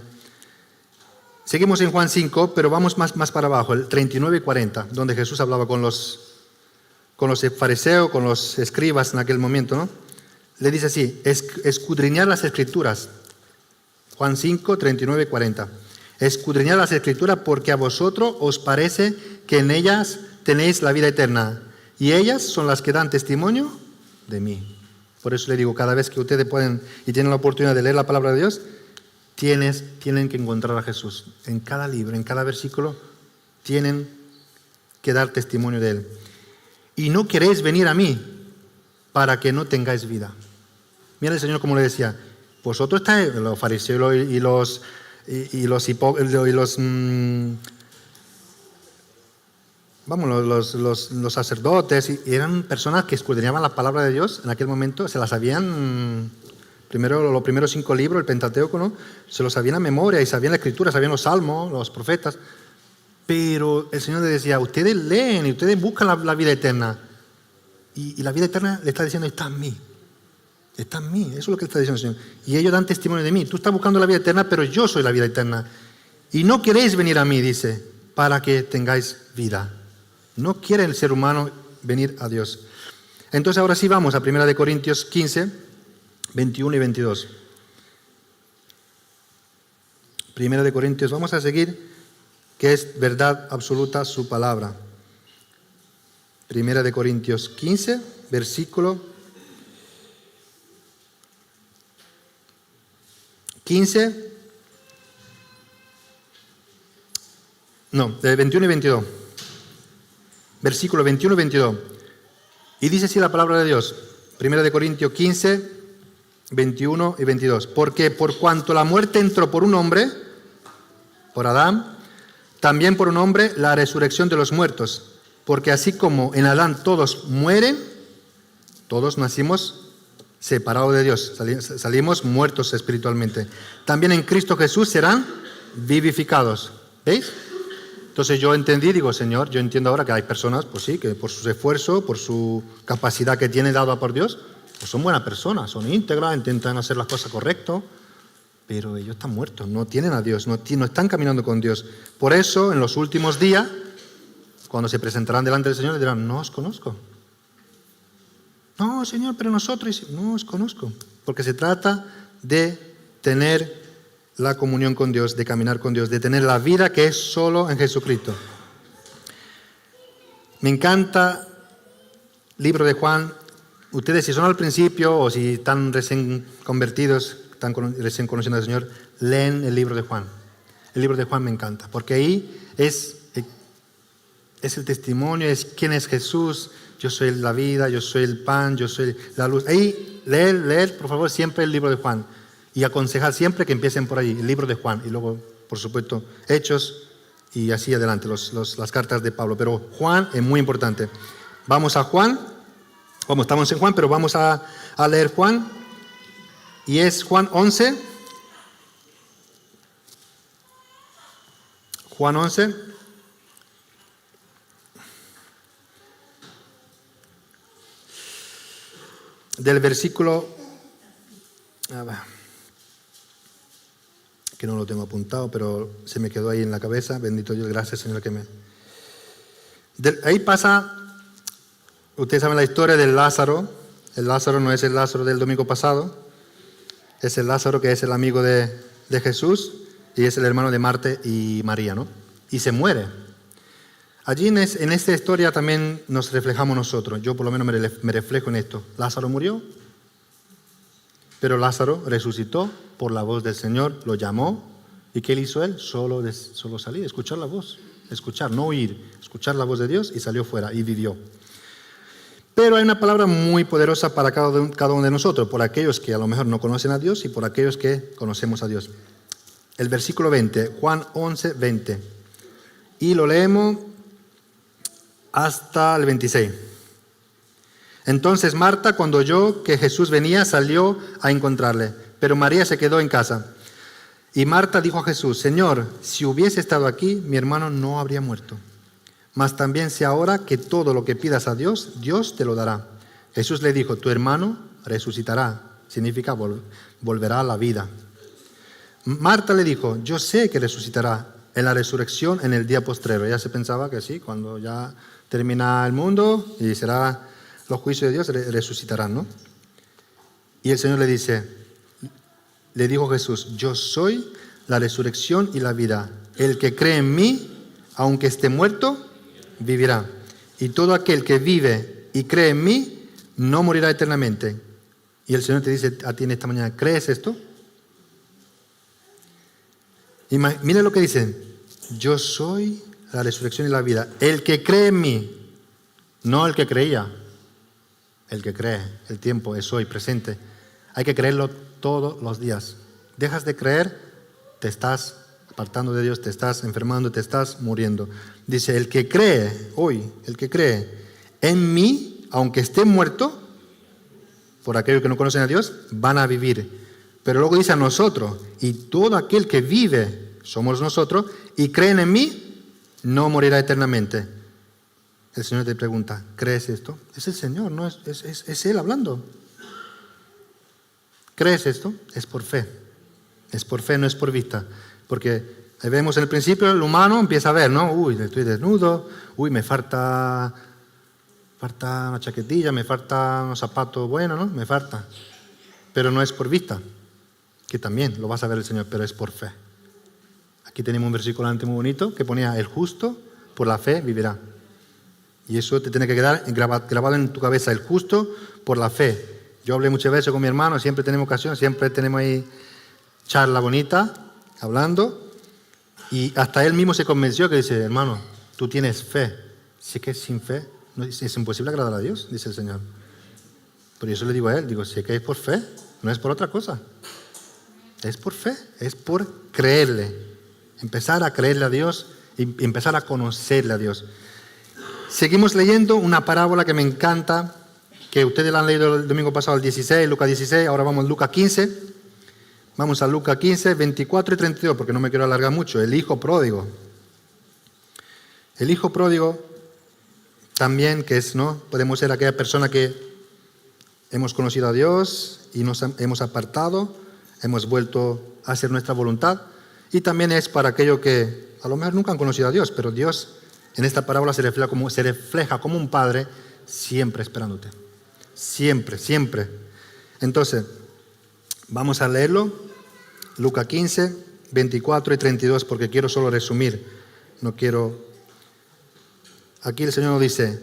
Seguimos en Juan 5, pero vamos más para abajo, el 39 y 40, donde Jesús hablaba con los fariseos, con los escribas en aquel momento, ¿no? Le dice así, escudriñar las Escrituras. Juan 5, 39 y 40. Escudriñad las Escrituras porque a vosotros os parece que en ellas tenéis la vida eterna, y ellas son las que dan testimonio de mí. Por eso le digo, cada vez que ustedes pueden y tienen la oportunidad de leer la palabra de Dios, tienen que encontrar a Jesús. En cada libro, en cada versículo, tienen que dar testimonio de Él. Y no queréis venir a mí para que no tengáis vida. Mira el Señor como le decía, vosotros estáis, los fariseos y los sacerdotes, y eran personas que escudriñaban la palabra de Dios en aquel momento, se las sabían, los primeros 5 libros, el Pentateuco, ¿no? Se los sabían a memoria y sabían la Escritura, sabían los salmos, los profetas. Pero el Señor les decía, ustedes leen y ustedes buscan la vida eterna. Y la vida eterna le está diciendo, está en mí. Está en mí, eso es lo que está diciendo el Señor. Y ellos dan testimonio de mí. Tú estás buscando la vida eterna, pero yo soy la vida eterna. Y no queréis venir a mí, dice, para que tengáis vida. No quiere el ser humano venir a Dios. Entonces ahora sí vamos a 1 Corintios 15, 21 y 22. 1 Corintios, vamos a seguir, que es verdad absoluta su palabra. 1 Corintios 15, versículo 15, de 21 y 22. Versículo 21 y 22. Y dice así la palabra de Dios. 1 Corintios 15, 21 y 22. Porque por cuanto la muerte entró por un hombre, por Adán, también por un hombre la resurrección de los muertos. Porque así como en Adán todos mueren, todos nacimos separados de Dios, salimos muertos espiritualmente. También en Cristo Jesús serán vivificados. ¿Veis? Entonces yo entendí, digo, Señor, yo entiendo ahora que hay personas, pues sí, que por su esfuerzo, por su capacidad que tiene dada por Dios, pues son buenas personas, son íntegras, intentan hacer las cosas correctas, pero ellos están muertos, no tienen a Dios, no están caminando con Dios. Por eso, en los últimos días, cuando se presentarán delante del Señor, le dirán, no os conozco. No, Señor, pero nosotros no os conozco. Porque se trata de tener la comunión con Dios, de caminar con Dios, de tener la vida que es solo en Jesucristo. Me encanta el libro de Juan. Ustedes, si son al principio o si están recién convertidos, están recién conociendo al Señor, leen el libro de Juan. El libro de Juan me encanta, porque ahí es el testimonio, es quién es Jesús. Yo soy la vida, yo soy el pan, yo soy la luz. Ahí, leer, por favor, siempre el libro de Juan. Y aconsejar siempre que empiecen por ahí, el libro de Juan. Y luego, por supuesto, Hechos y así adelante, las cartas de Pablo. Pero Juan es muy importante. Vamos a Juan. Estamos en Juan, pero vamos a leer Juan. Y es Juan 11. Juan 11. Del versículo, que no lo tengo apuntado, pero se me quedó ahí en la cabeza, bendito Dios, gracias Señor ahí pasa, ustedes saben la historia del Lázaro. El Lázaro no es el Lázaro del domingo pasado, es el Lázaro que es el amigo de Jesús y es el hermano de Marta y María, ¿no? Y se muere. Allí en esta historia también nos reflejamos nosotros. Yo por lo menos me reflejo en esto. Lázaro murió, Pero Lázaro resucitó por la voz del Señor, lo llamó. ¿Y qué hizo él? Solo salir, escuchar la voz. Escuchar, no oír. Escuchar la voz de Dios y salió fuera y vivió. Pero hay una palabra muy poderosa para cada uno de nosotros, por aquellos que a lo mejor no conocen a Dios y por aquellos que conocemos a Dios. El versículo 20, Juan 11, 20. Y lo leemos hasta el 26. Entonces Marta, cuando oyó que Jesús venía, salió a encontrarle, pero María se quedó en casa. Y Marta dijo a Jesús: Señor, si hubiese estado aquí, mi hermano no habría muerto. Mas también sé ahora que todo lo que pidas a Dios, Dios te lo dará. Jesús le dijo: tu hermano resucitará. Significa volverá a la vida. Marta le dijo: yo sé que resucitará en la resurrección en el día postrero. Ella se pensaba que sí, cuando ya termina el mundo y será los juicios de Dios, resucitarán, ¿no? Y el Señor le dijo Jesús: yo soy la resurrección y la vida. El que cree en mí, aunque esté muerto, vivirá. Y todo aquel que vive y cree en mí, no morirá eternamente. Y el Señor te dice a ti en esta mañana: ¿crees esto? Y mira lo que dice: yo soy la resurrección y la vida. El que cree en mí, no el que creía. El que cree, el tiempo es hoy, presente. Hay que creerlo todos los días. Dejas de creer, te estás apartando de Dios, te estás enfermando, te estás muriendo. Dice: el que cree hoy, el que cree en mí, aunque esté muerto, por aquellos que no conocen a Dios, van a vivir. Pero luego dice a nosotros: y todo aquel que vive, somos nosotros, y creen en mí, no morirá eternamente. El Señor te pregunta: ¿crees esto? Es el Señor, no es Él hablando. ¿Crees esto? Es por fe. Es por fe, no es por vista. Porque vemos en el principio, el humano empieza a ver, ¿no? Uy, estoy desnudo, uy, me falta una chaquetilla, me falta unos zapatos buenos, ¿no? Me falta. Pero no es por vista, que también lo vas a ver el Señor, pero es por fe. Aquí tenemos un versículo antes muy bonito que ponía: el justo por la fe vivirá. Y eso te tiene que quedar grabado en tu cabeza: el justo por la fe. Yo hablé muchas veces con mi hermano, siempre tenemos ocasión, siempre tenemos ahí charla bonita, hablando, y hasta él mismo se convenció que dice: hermano, tú tienes fe. Si es que sin fe es imposible agradar a Dios, dice el Señor. Por eso le digo a él, si es que es por fe, no es por otra cosa. Es por fe, es por creerle. Empezar a creerle a Dios y empezar a conocerle a Dios. Seguimos leyendo una parábola que me encanta, que ustedes la han leído el domingo pasado, el 16, Lucas 16, ahora vamos a Lucas 15. Vamos a Lucas 15, 24 y 32, porque no me quiero alargar mucho. El hijo pródigo. El hijo pródigo también, que es, ¿no? Podemos ser aquella persona que hemos conocido a Dios y nos hemos apartado, hemos vuelto a hacer nuestra voluntad. Y también es para aquellos que a lo mejor nunca han conocido a Dios, pero Dios en esta parábola se refleja como un padre siempre esperándote. Siempre, siempre. Entonces, vamos a leerlo. Lucas 15, 24 y 32, porque quiero solo resumir. No quiero... Aquí el Señor nos dice: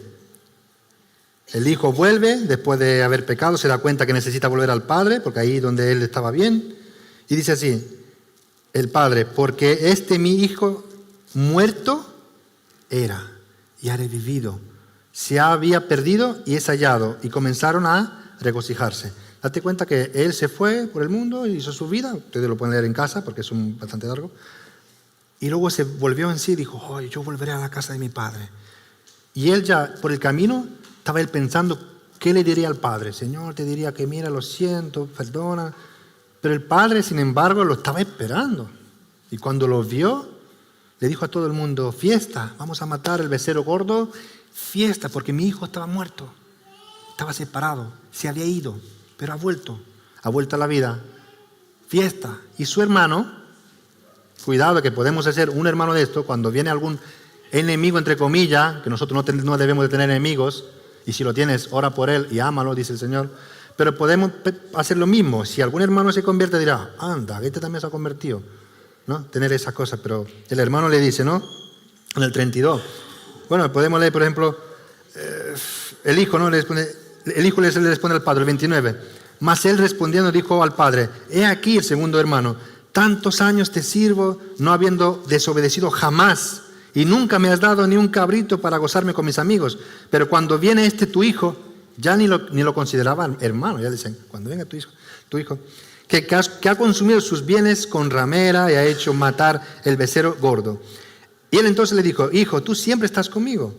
el hijo vuelve después de haber pecado, se da cuenta que necesita volver al padre, porque ahí donde él estaba bien. Y dice así, el padre: porque mi hijo muerto era y ha revivido. Se había perdido y es hallado. Y comenzaron a regocijarse. Date cuenta que él se fue por el mundo y hizo su vida. Ustedes lo pueden leer en casa porque es bastante largo. Y luego se volvió en sí y dijo: oh, yo volveré a la casa de mi padre. Y él ya por el camino estaba él pensando: ¿qué le diría al padre? Señor, te diría que mira, lo siento, perdona. Pero el padre, sin embargo, lo estaba esperando. Y cuando lo vio, le dijo a todo el mundo: fiesta, vamos a matar el becerro gordo. Fiesta, porque mi hijo estaba muerto. Estaba separado, se había ido, pero ha vuelto a la vida. Fiesta. Y su hermano, cuidado que podemos hacer un hermano de esto, cuando viene algún enemigo, entre comillas, que nosotros no debemos de tener enemigos, y si lo tienes, ora por él y ámalo, dice el Señor. Pero podemos hacer lo mismo. Si algún hermano se convierte, dirá: anda, este también se ha convertido, ¿no? Tener esas cosas. Pero el hermano le dice, ¿no? En el 32. Bueno, podemos leer, por ejemplo, el hijo, ¿no? El hijo le responde al padre, el 29. Mas él respondiendo dijo al padre: he aquí el segundo hermano, tantos años te sirvo, no habiendo desobedecido jamás, y nunca me has dado ni un cabrito para gozarme con mis amigos. Pero cuando viene este tu hijo, ya ni lo consideraban hermano, ya dicen, cuando venga tu hijo, que ha consumido sus bienes con ramera y ha hecho matar el becerro gordo. Y él entonces le dijo: hijo, tú siempre estás conmigo,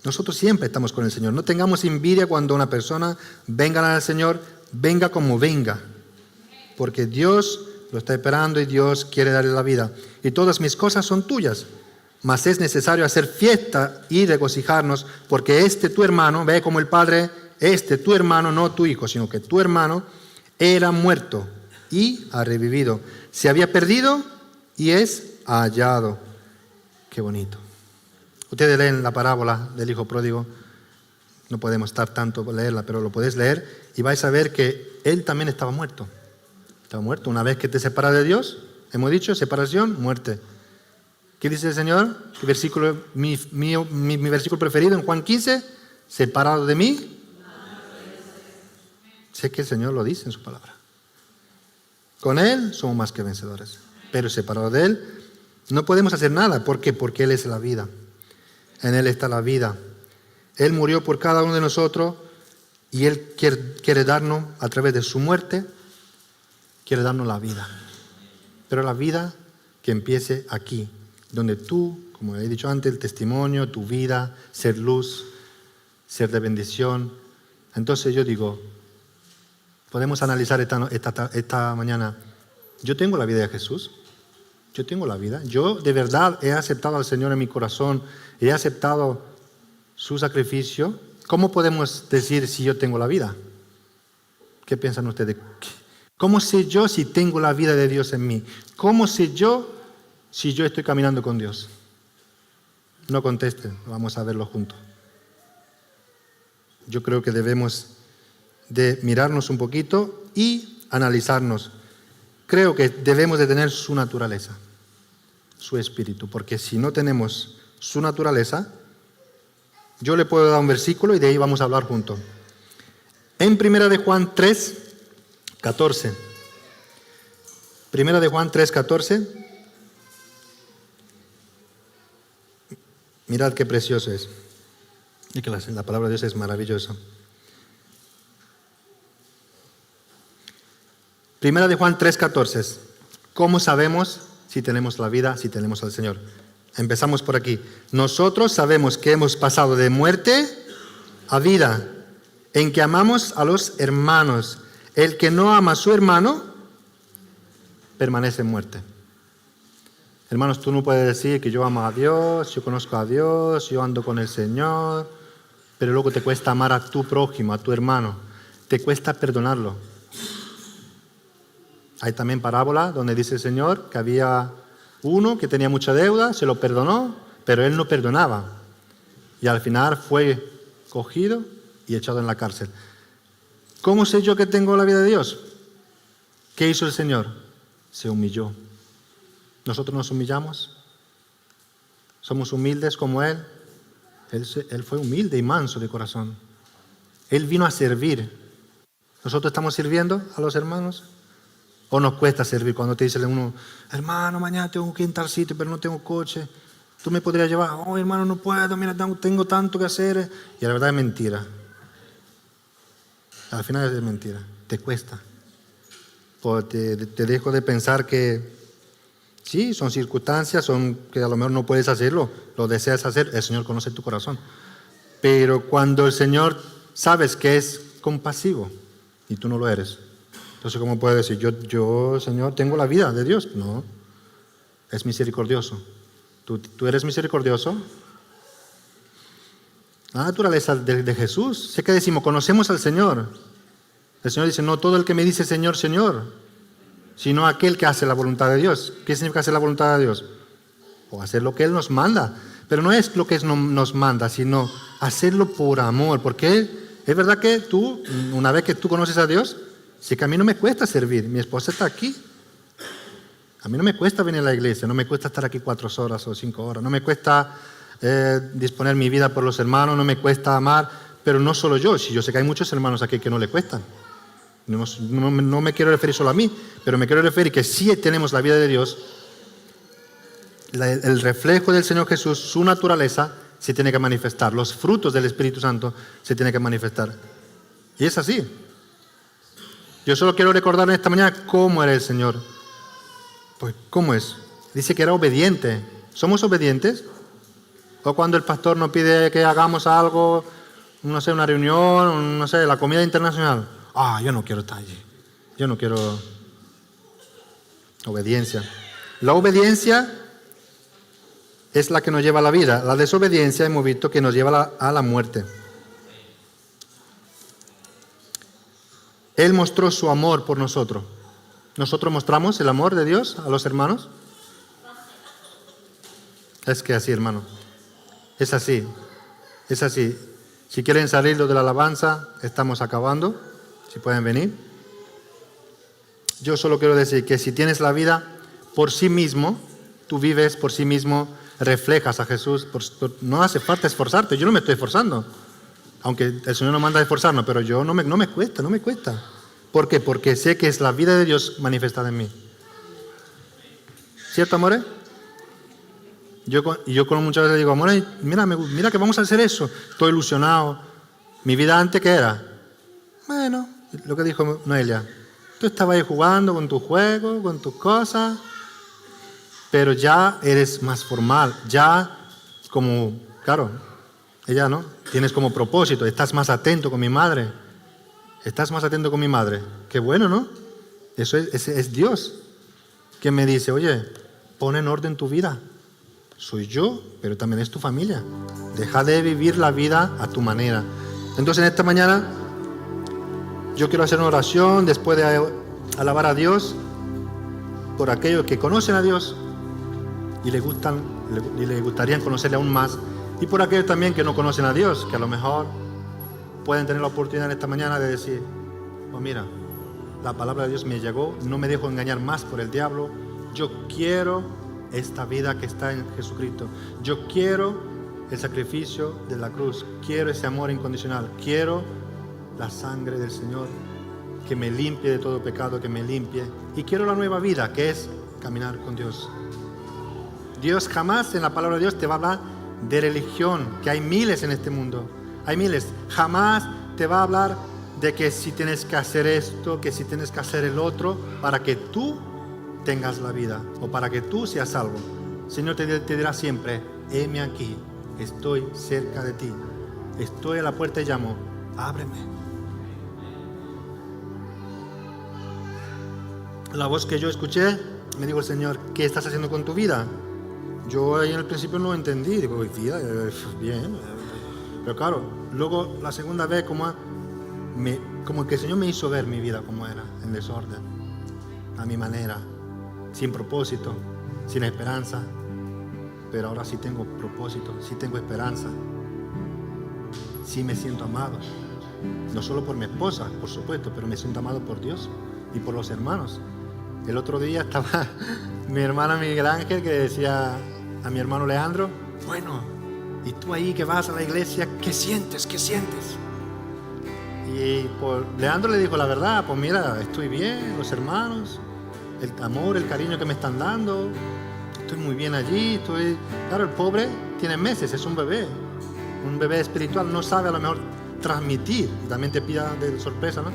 nosotros siempre estamos con el Señor. No tengamos envidia cuando una persona venga al Señor, venga como venga, porque Dios lo está esperando y Dios quiere darle la vida. Y todas mis cosas son tuyas, mas es necesario hacer fiesta y regocijarnos, porque tu hermano, ve como el Padre, tu hermano, no tu hijo, sino que tu hermano era muerto y ha revivido. Se había perdido y es hallado. Qué bonito. Ustedes leen la parábola del hijo pródigo. No podemos estar tanto por leerla, pero lo podéis leer y vais a ver que él también estaba muerto. Estaba muerto. Una vez que te separas de Dios, hemos dicho, separación, muerte. ¿Qué dice el Señor? ¿Qué versículo, mi versículo preferido en Juan 15? Separado de mí. Sé que el Señor lo dice en su palabra. Con Él somos más que vencedores. Pero separados de Él no podemos hacer nada. ¿Por qué? Porque Él es la vida. En Él está la vida. Él murió por cada uno de nosotros y Él quiere darnos, a través de su muerte, quiere darnos la vida. Pero la vida que empiece aquí, donde tú, como he dicho antes, el testimonio, tu vida, ser luz, ser de bendición. Entonces yo digo, podemos analizar esta mañana, yo tengo la vida de Jesús. Yo tengo la vida. Yo de verdad he aceptado al Señor en mi corazón. He aceptado su sacrificio. ¿Cómo podemos decir si yo tengo la vida? ¿Qué piensan ustedes? ¿Cómo sé yo si tengo la vida de Dios en mí? ¿Cómo sé yo si yo estoy caminando con Dios? No contesten, vamos a verlo juntos. Yo creo que debemos de mirarnos un poquito y analizarnos. Creo que debemos de tener su naturaleza, su espíritu, porque si no tenemos su naturaleza, yo le puedo dar un versículo y de ahí vamos a hablar juntos. En 1 de Juan 3, 14. 1 de Juan 3, 14. Mirad qué precioso es. Y que la palabra de Dios es maravillosa. 1 de Juan 3, 14. ¿Cómo sabemos si tenemos la vida, si tenemos al Señor? Empezamos por aquí. Nosotros sabemos que hemos pasado de muerte a vida, en que amamos a los hermanos. El que no ama a su hermano, permanece en muerte. Hermanos, tú no puedes decir que yo amo a Dios, yo conozco a Dios, yo ando con el Señor, pero luego te cuesta amar a tu prójimo, a tu hermano. Te cuesta perdonarlo. Hay también parábola donde dice el Señor que había uno que tenía mucha deuda, se lo perdonó, pero él no perdonaba. Y al final fue cogido y echado en la cárcel. ¿Cómo sé yo que tengo la vida de Dios? ¿Qué hizo el Señor? Se humilló. ¿Nosotros nos humillamos? ¿Somos humildes como Él? Él fue humilde y manso de corazón. Él vino a servir. ¿Nosotros estamos sirviendo a los hermanos? ¿O nos cuesta servir cuando te dice uno, hermano, mañana tengo que ir a tal sitio, pero no tengo coche? ¿Tú me podrías llevar? Oh, hermano, no puedo, mira, tengo tanto que hacer. Y la verdad es mentira. Al final es mentira. Te cuesta. Porque te dejo de pensar que sí, son circunstancias, son que a lo mejor no puedes hacerlo, lo deseas hacer, el Señor conoce tu corazón. Pero cuando el Señor sabes que es compasivo y tú no lo eres, entonces ¿cómo puedes decir, yo Señor, tengo la vida de Dios? No, es misericordioso. ¿Tú eres misericordioso? La naturaleza de Jesús. Sé que decimos, conocemos al Señor. El Señor dice, no todo el que me dice Señor, Señor, sino aquel que hace la voluntad de Dios. ¿Qué significa hacer la voluntad de Dios? O hacer lo que Él nos manda. Pero no es lo que nos manda, sino hacerlo por amor. Porque es verdad que tú, una vez que tú conoces a Dios, sí que a mí no me cuesta servir. Mi esposa está aquí. A mí no me cuesta venir a la iglesia, no me cuesta estar aquí 4 horas o 5 horas, no me cuesta disponer mi vida por los hermanos, no me cuesta amar, pero no solo yo, si yo sé que hay muchos hermanos aquí que no le cuestan. No me quiero referir solo a mí, pero me quiero referir que si tenemos la vida de Dios, el reflejo del Señor Jesús, su naturaleza, se tiene que manifestar. Los frutos del Espíritu Santo se tienen que manifestar. Y es así. Yo solo quiero recordar en esta mañana cómo era el Señor. Pues, ¿cómo es? Dice que era obediente. ¿Somos obedientes? O cuando el pastor nos pide que hagamos algo, no sé, una reunión, no sé, la comida internacional. Yo no quiero estar allí. Yo no quiero obediencia. La obediencia es la que nos lleva a la vida. La desobediencia hemos visto que nos lleva a la muerte. Él mostró su amor por nosotros. ¿Nosotros mostramos el amor de Dios a los hermanos? Es que así, hermano. Es así. Es así. Si quieren salir de la alabanza, estamos acabando. Si pueden venir. Yo solo quiero decir que si tienes la vida por sí mismo, tú vives por sí mismo, reflejas a Jesús. No hace falta esforzarte. Yo no me estoy esforzando. Aunque el Señor nos manda a esforzarnos, pero yo no me cuesta. ¿Por qué? Porque sé que es la vida de Dios manifestada en mí. ¿Cierto, amores? Yo muchas veces digo, amores, mira que vamos a hacer eso. Estoy ilusionado. Mi vida antes, ¿qué era? Bueno, lo que dijo Noelia. Tú estabas ahí jugando con tu juego, con tus cosas, pero ya eres más formal. Ya como, claro, ella no. Tienes como propósito, estás más atento con mi madre. Estás más atento con mi madre. Qué bueno, ¿no? Eso es Dios que me dice, oye, pon en orden tu vida. Soy yo, pero también es tu familia. Deja de vivir la vida a tu manera. Entonces, en esta mañana, yo quiero hacer una oración después de alabar a Dios por aquellos que conocen a Dios y le gustaría conocerle aún más. Y por aquellos también que no conocen a Dios, que a lo mejor pueden tener la oportunidad en esta mañana de decir, mira, la palabra de Dios me llegó, no me dejo engañar más por el diablo, yo quiero esta vida que está en Jesucristo, yo quiero el sacrificio de la cruz, quiero ese amor incondicional, quiero la sangre del Señor que me limpie de todo pecado, que me limpie, y quiero la nueva vida que es caminar con Dios. Dios jamás en la palabra de Dios te va a hablar de religión, que hay miles en este mundo, hay miles. Jamás te va a hablar de que si tienes que hacer esto, que si tienes que hacer el otro, para que tú tengas la vida o para que tú seas salvo. El Señor te dirá siempre, heme aquí, estoy cerca de ti, estoy a la puerta y llamo, ábreme. La voz que yo escuché, me dijo el Señor, ¿qué estás haciendo con tu vida? Yo ahí en el principio no entendí, digo, vida, bien, pero claro, luego la segunda vez como que el Señor me hizo ver mi vida como era, en desorden, a mi manera, sin propósito, sin esperanza, pero ahora sí tengo propósito, sí tengo esperanza, sí me siento amado, no solo por mi esposa, por supuesto, pero me siento amado por Dios y por los hermanos. El otro día estaba mi hermana Miguel Ángel que decía a mi hermano Leandro, bueno, y tú ahí que vas a la iglesia, ¿qué sientes? ¿Qué sientes? Y pues, Leandro le dijo la verdad, pues mira, estoy bien, los hermanos, el amor, el cariño que me están dando, estoy muy bien allí, Claro, el pobre tiene meses, es un bebé espiritual, no sabe a lo mejor transmitir, y también te pilla de sorpresa, ¿no?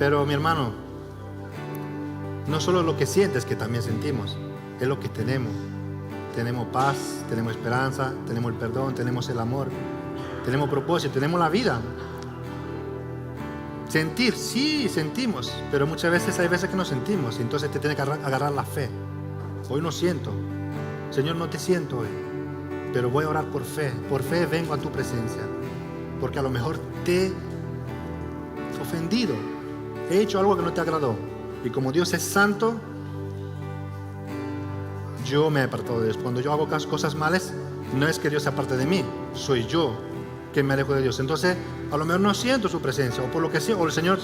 Pero mi hermano, no solo lo que sientes, que también sentimos, es lo que tenemos. Tenemos paz, tenemos esperanza, tenemos el perdón, tenemos el amor, tenemos propósito, tenemos la vida. Sentir, sí, sentimos, pero muchas veces hay veces que no sentimos, y entonces te tiene que agarrar la fe. Hoy no siento, Señor, no te siento hoy, pero voy a orar por fe vengo a tu presencia, porque a lo mejor te he ofendido, he hecho algo que no te agradó, y como Dios es santo, yo me he apartado de Dios. Cuando yo hago cosas malas, no es que Dios se aparte de mí, soy yo que me alejo de Dios. Entonces, a lo mejor no siento su presencia, o por lo que sea, o el Señor,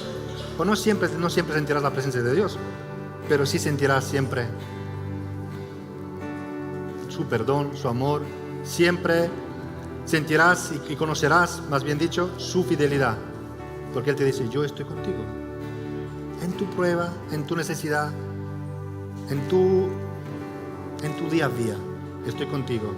o no siempre sentirás la presencia de Dios, pero sí sentirás siempre su perdón, su amor, siempre sentirás y conocerás, más bien dicho, su fidelidad, porque Él te dice, yo estoy contigo, en tu prueba, en tu necesidad, en tu día a día. Estoy contigo.